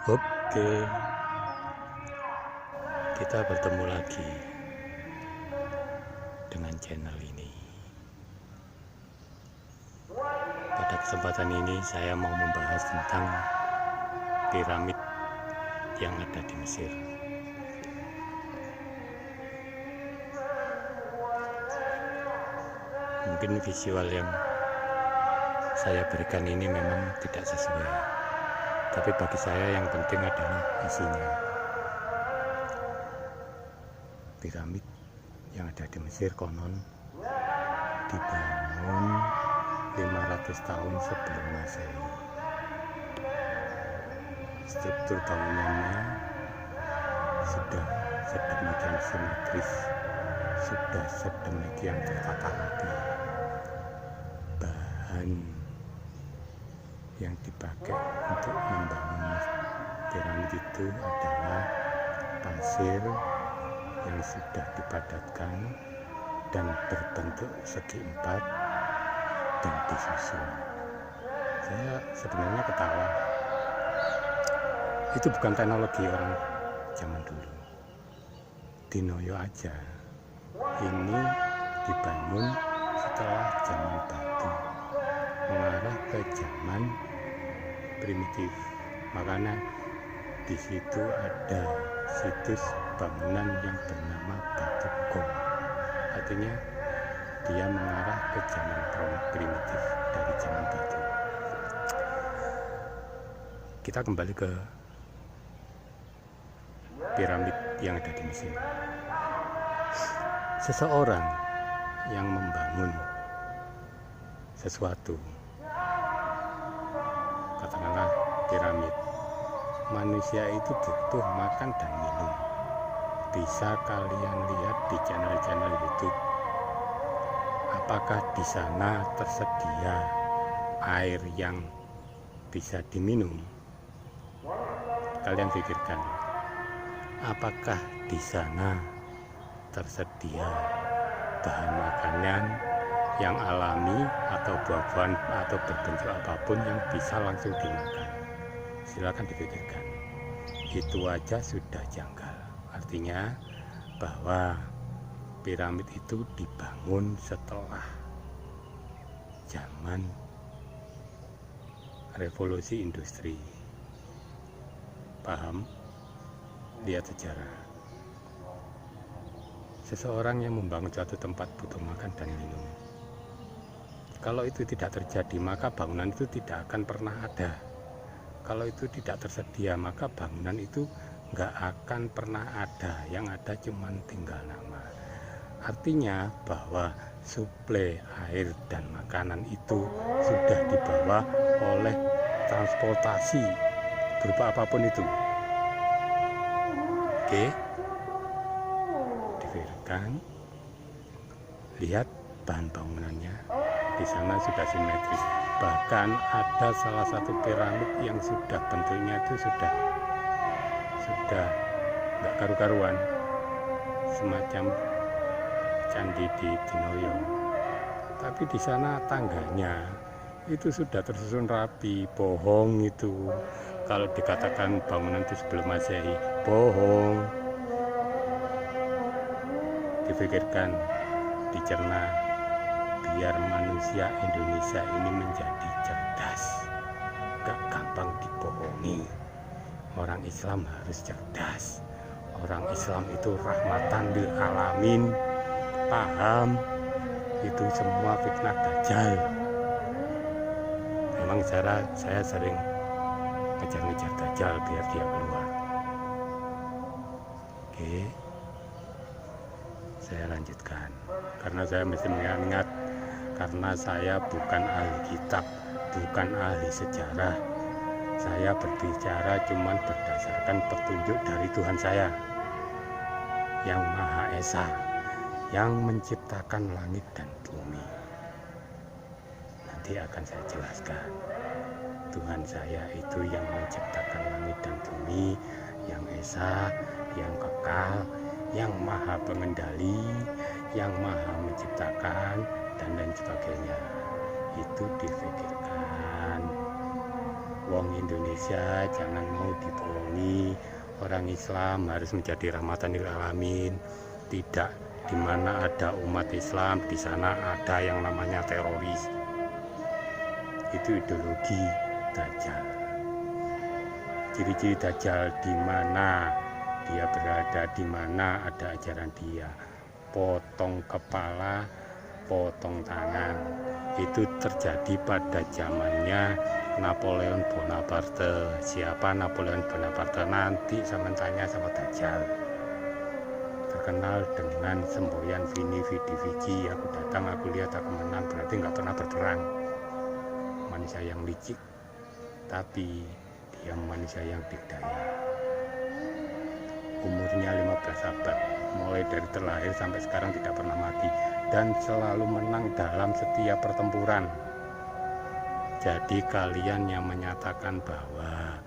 Oke, kita bertemu lagi dengan channel ini. Pada kesempatan ini saya mau membahas tentang piramid yang ada di Mesir. Mungkin visual yang saya berikan ini memang tidak sesuai, tapi bagi saya yang penting adalah isinya. Piramid yang ada di Mesir konon dibangun 500 tahun sebelum Masehi. Struktur bangunannya sudah sedemikian simetris, sudah sedemikian tertata rapi. Bahan yang dipakai untuk membangun piramid itu adalah pasir yang sudah dipadatkan dan berbentuk segi empat dan disusun. Saya sebenarnya ketawa. Itu bukan teknologi orang zaman dulu. Dinoyo aja. Ini dibangun setelah zaman batu, mengarah ke zaman primitif. Makanya di situ ada situs bangunan yang bernama Batu Gong. Artinya dia mengarah ke zaman primitif dari zaman batu. Kita kembali ke piramid yang ada di Mesir. Seseorang yang membangun sesuatu, katakanlah piramid, manusia itu butuh makan dan minum. Bisa kalian lihat di channel-channel YouTube. Apakah di sana tersedia air yang bisa diminum? Kalian pikirkan, apakah di sana tersedia bahan makanan yang alami atau buah-buahan atau berbentuk apapun yang bisa langsung dimakan? Silakan dipikirkan. Itu aja sudah janggal. Artinya bahwa piramid itu dibangun setelah zaman revolusi industri. Paham? Lihat sejarah. Seseorang yang membangun suatu tempat butuh makan dan minum. Kalau itu tidak terjadi, maka bangunan itu tidak akan pernah ada. Kalau itu tidak tersedia, maka bangunan itu nggak akan pernah ada. Yang ada cuma tinggal nama. Artinya bahwa suplai air dan makanan itu sudah dibawa oleh transportasi berupa apapun itu. Oke, difikirkan, lihat bahan bangunannya. Di sana sudah simetris. Bahkan ada salah satu piramid yang sudah bentuknya itu sudah nggak karu-karuan, semacam candi di Dinoyo. Tapi di sana tangganya itu sudah tersusun rapi. Bohong itu kalau dikatakan bangunan itu sebelum Masehi, bohong. Dipikirkan, dicerna, biar manusia Indonesia ini menjadi cerdas, gak gampang dibohongi. Orang Islam harus cerdas. Orang Islam itu rahmatan lil alamin. Paham? Itu semua fitnah dajjal. Memang saya sering ngejar-ngejar dajjal biar dia keluar. Oke, saya lanjutkan karena saya mesti mengingat, karena saya bukan ahli kitab, bukan ahli sejarah. Saya berbicara cuman berdasarkan petunjuk dari Tuhan saya yang Maha Esa, yang menciptakan langit dan bumi. Nanti akan saya jelaskan. Tuhan saya itu yang menciptakan langit dan bumi, yang Esa, yang kekal, yang Maha Pengendali, yang Maha Menciptakan, dan lain sebagainya. Itu difikirkan. Wong Indonesia jangan mau dibohongi, orang Islam harus menjadi rahmatan lil alamin. Tidak, di mana ada umat Islam di sana ada yang namanya teroris. Itu ideologi Dajjal. Ciri-ciri Dajjal di mana dia berada, di mana ada ajaran dia. Potong kepala, potong tangan. Itu terjadi pada zamannya Napoleon Bonaparte. Siapa Napoleon Bonaparte? Nanti saya tanya sama Dajjal. Terkenal dengan semboyan Vini Vidi Vici. Aku datang, aku lihat, aku menang. Berarti nggak pernah berperang. Manusia yang licik, tapi dia manusia yang dikdaya. Umurnya 15 abad, mulai dari terlahir sampai sekarang tidak pernah mati, dan selalu menang dalam setiap pertempuran. Jadi kalian yang menyatakan bahwa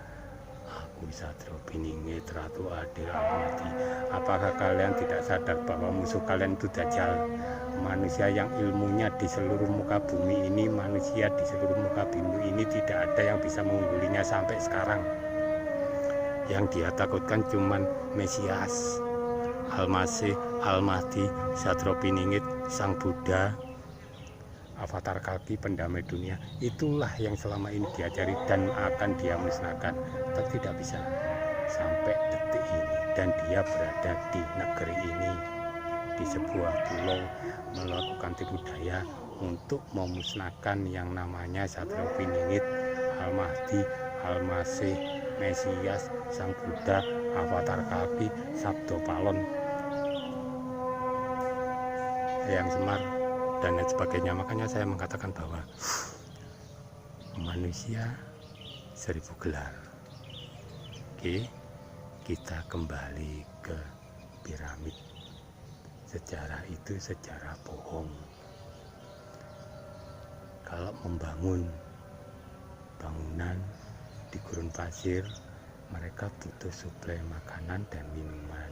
aku Satrio Piningit, Ratu Adil Almati, apakah kalian tidak sadar bahwa musuh kalian itu Dajjal? Manusia yang ilmunya di seluruh muka bumi ini, manusia di seluruh muka bumi ini tidak ada yang bisa mengunggulinya sampai sekarang. Yang dia takutkan cuman Mesias, Al-Masih, Al-Mahdi, Satrio Piningit, Sang Buddha, avatar kaki pendamai dunia. Itulah yang selama ini dia cari dan akan dia musnahkan. Tapi tidak bisa sampai detik ini. Dan dia berada di negeri ini, di sebuah pulau, melakukan tipu daya untuk memusnahkan yang namanya Satrio Piningit, Al-Mahdi, Al-Masih, Mesias, Sang Buddha, avatar kaki, Sabdo Palon, Eyang Semar, dan lain sebagainya. Makanya saya mengatakan bahwa manusia 1000 gelar. Oke, kita kembali ke piramid. Sejarah itu sejarah bohong. Kalau membangun bangunan di gurun pasir, mereka butuh suplai makanan dan minuman.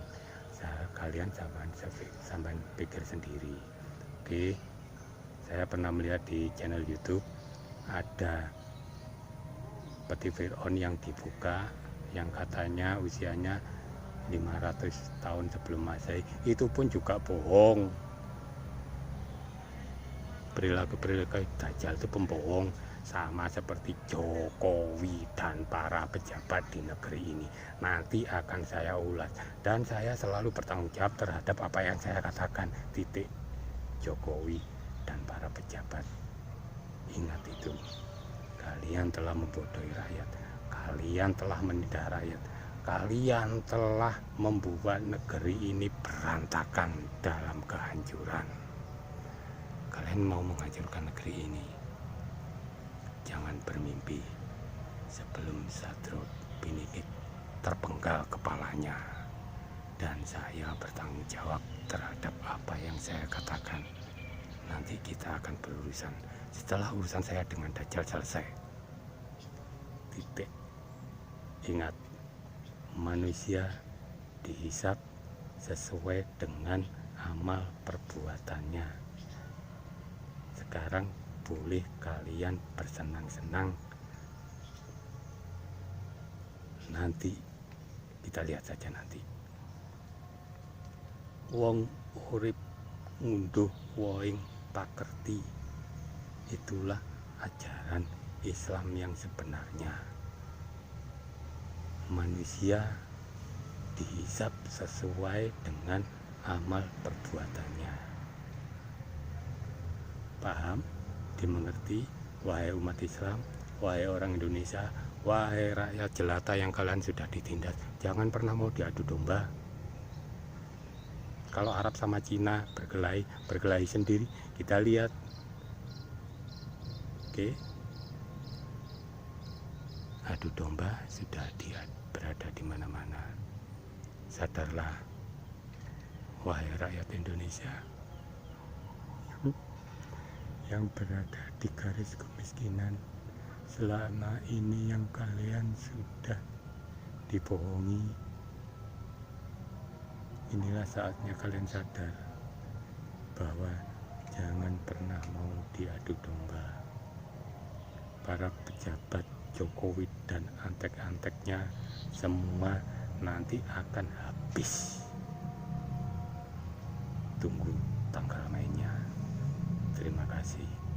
Kalian sampai pikir sendiri. Oke, saya pernah melihat di channel YouTube ada peti Fir'aun yang dibuka, yang katanya usianya 500 tahun sebelum Masehi. Itu pun juga bohong. Perilaku Dajjal itu pembohong, sama seperti Jokowi dan para pejabat di negeri ini. Nanti akan saya ulas, dan saya selalu bertanggung jawab terhadap apa yang saya katakan. Titik. Jokowi dan para pejabat, ingat itu. Kalian telah membodohi rakyat, kalian telah menindas rakyat, kalian telah membuat negeri ini berantakan dalam kehancuran. Kalian mau menghancurkan negeri ini, jangan bermimpi sebelum Satrio Piningit terpenggal kepalanya. Dan saya bertanggung jawab terhadap apa yang saya katakan. Nanti kita akan berurusan setelah urusan saya dengan Dajjal selesai. Titik. Ingat, manusia dihisap sesuai dengan amal perbuatannya. Sekarang boleh kalian bersenang-senang. Nanti kita lihat saja nanti. Wong urip ngunduh woing pakerti. Itulah ajaran Islam yang sebenarnya. Manusia dihisap sesuai dengan amal perbuatannya. Paham? Dimengerti? Wahai umat Islam, wahai orang Indonesia, wahai rakyat jelata yang kalian sudah ditindas, jangan pernah mau diadu domba. Kalau Arab sama Cina berkelahi sendiri, kita lihat. Oke, adu domba sudah berada di mana-mana. Sadarlah, wahai rakyat Indonesia yang berada di garis kemiskinan. Selama ini yang kalian sudah dibohongi. Inilah saatnya kalian sadar bahwa jangan pernah mau diadu domba. Para pejabat Jokowi dan antek-anteknya semua nanti akan habis. Tunggu tanggal mainnya. Terima kasih.